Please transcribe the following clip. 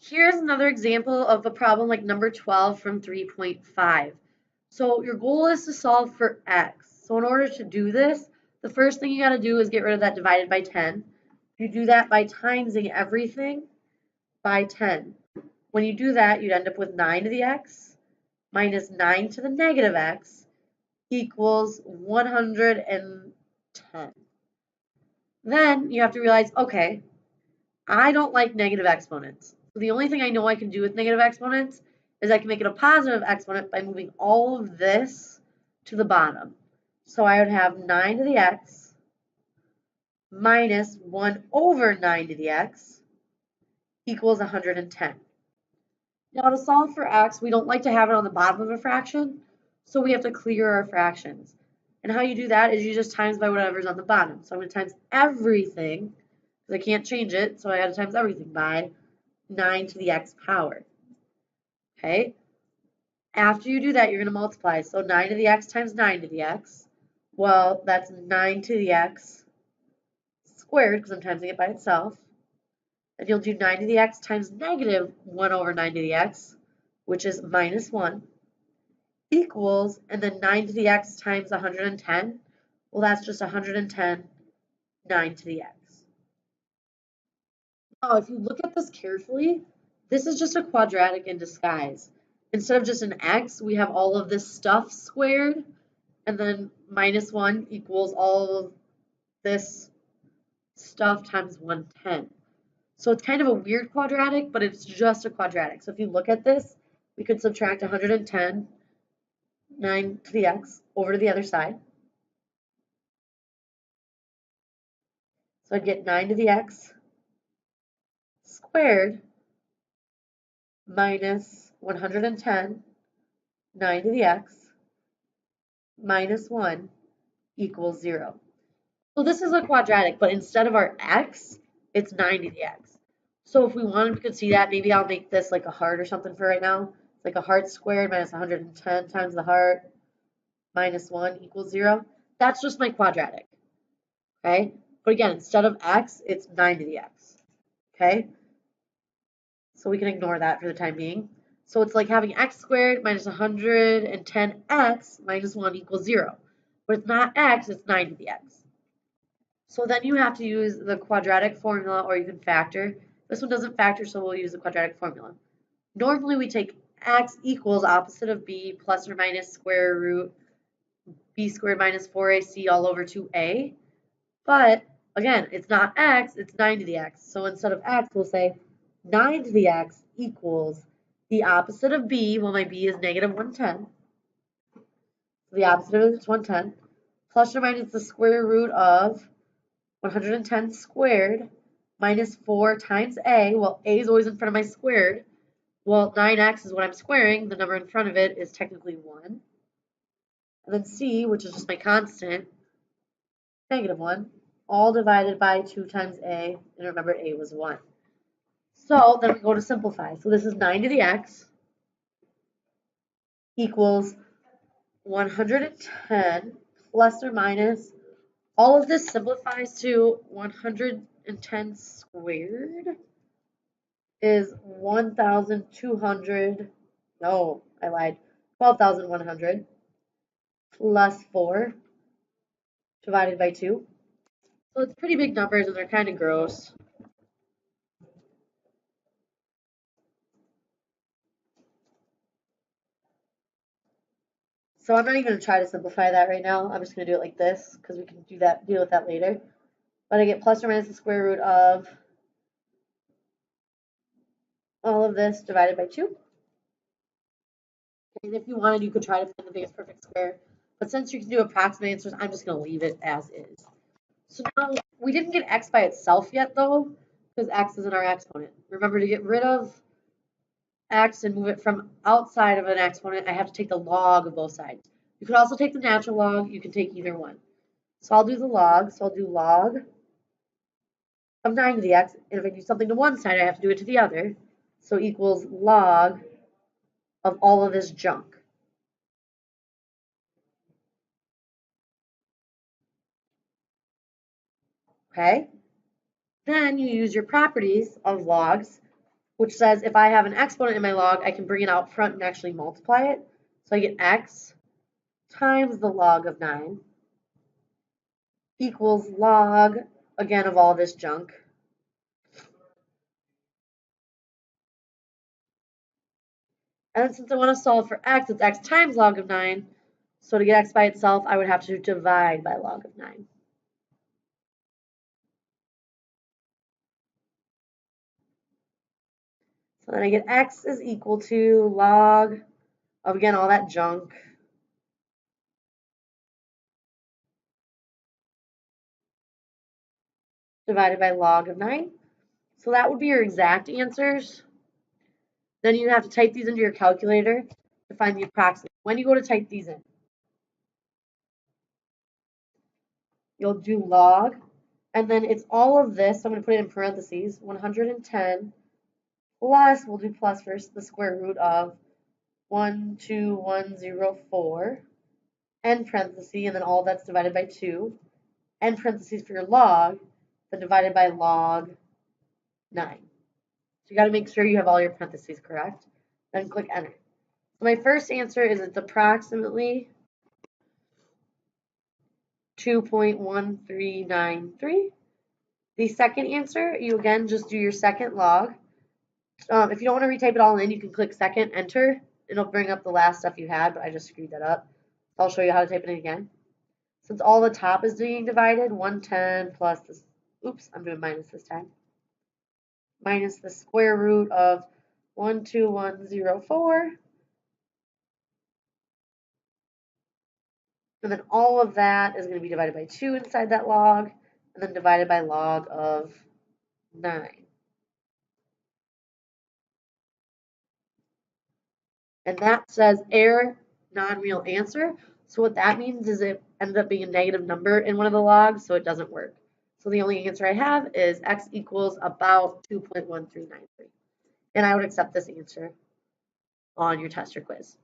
Here's another example of a problem like number 12 from 3.5. So your goal is to solve for x. So in order to do this, the first thing you got to do is get rid of that divided by 10. You do that by timesing everything by 10. When you do that, you'd end up with 9 to the x minus 9 to the negative x equals 110. Then you have to realize, okay, I don't like negative exponents. So the only thing I know I can do with negative exponents is I can make it a positive exponent by moving all of this to the bottom. So I would have 9 to the x minus 1 over 9 to the x equals 110. Now to solve for x, we don't like to have it on the bottom of a fraction, so we have to clear our fractions. And how you do that is you just times by whatever's on the bottom. So I'm going to times everything, because I can't change it, so I got to times everything by 9 to the x power. Okay? After you do that, you're going to multiply. So 9 to the x times 9 to the x. Well, that's 9 to the x squared, because I'm timesing it by itself. And you'll do 9 to the x times negative 1 over 9 to the x, which is minus 1, equals, and then 9 to the x times 110. Well, that's just 110, 9 to the x. Now, if you look at this carefully, this is just a quadratic in disguise. Instead of just an x, we have all of this stuff squared, and then minus 1 equals all of this stuff times 110. So it's kind of a weird quadratic, but it's just a quadratic. So if you look at this, we could subtract 110, 9 to the x, over to the other side. So I'd get 9 to the x squared minus 110, 9 to the x, minus 1 equals 0. So this is a quadratic, but instead of our x, it's 9 to the x. So if we wanted, we could see that. Maybe I'll make this like a heart or something for right now. It's like a heart squared minus 110 times the heart minus 1 equals 0. That's just my quadratic. Okay? But again, instead of x, it's 9 to the x. Okay? So we can ignore that for the time being. So it's like having x squared minus 110x minus 1 equals 0. But it's not x, it's 9 to the x. So then you have to use the quadratic formula, or you can factor. This one doesn't factor, so we'll use the quadratic formula. Normally we take x equals opposite of b plus or minus square root b squared minus 4ac all over 2a. But again, it's not x, it's 9 to the x. So instead of x, we'll say 9 to the x equals the opposite of b. Well, my b is negative 110. So the opposite of it is 110 plus or minus the square root of 110 squared minus 4 times a. Well, a is always in front of my squared. Well, 9x is what I'm squaring. The number in front of it is technically 1. And then c, which is just my constant, negative 1, all divided by 2 times a. And remember, a was 1. So then we go to simplify. So this is 9 to the x equals 110 plus or minus. All of this simplifies to 110 squared is 1,200. No, I lied. 12,100 plus 4 divided by 2. So it's pretty big numbers and they're kind of gross. So I'm not even going to try to simplify that right now. I'm just going to do it like this because we can deal with that later. But I get plus or minus the square root of all of this divided by 2. And if you wanted, you could try to find the biggest perfect square. But since you can do approximate answers, I'm just going to leave it as is. So now we didn't get x by itself yet, though, because x isn't our exponent. Remember, to get rid of x and move it from outside of an exponent, I have to take the log of both sides. You could also take the natural log. You can take either one. So I'll do the log. So I'll do log of 9 to the x. And if I do something to one side, I have to do it to the other. So equals log of all of this junk. Okay? Then you use your properties of logs which says if I have an exponent in my log, I can bring it out front and actually multiply it. So I get x times the log of 9 equals log, again, of all this junk. And since I want to solve for x, it's x times log of 9. So to get x by itself, I would have to divide by log of 9. So then I get x is equal to log of, again, all that junk. Divided by log of 9. So that would be your exact answers. Then you have to type these into your calculator to find the approximate. When you go to type these in, you'll do log, and then it's all of this. So I'm going to put it in parentheses, 110 plus, we'll do plus first, the square root of 12104, end parenthesis, and then all that's divided by 2, end parentheses for your log, then divided by log 9. So you got to make sure you have all your parentheses correct. Then click enter. So my first answer is it's approximately 2.1393. The second answer, you again just do your second log. If you don't want to retype it all in, you can click second, enter. It'll bring up the last stuff you had, but I just screwed that up. So I'll show you how to type it in again. Since all the top is being divided, 110 plus this, oops, I'm doing minus this time, minus the square root of 12104. And then all of that is going to be divided by 2 inside that log, and then divided by log of 9. And that says error, non-real answer. So what that means is it ended up being a negative number in one of the logs, so it doesn't work. So the only answer I have is x equals about 2.1393. And I would accept this answer on your test or quiz.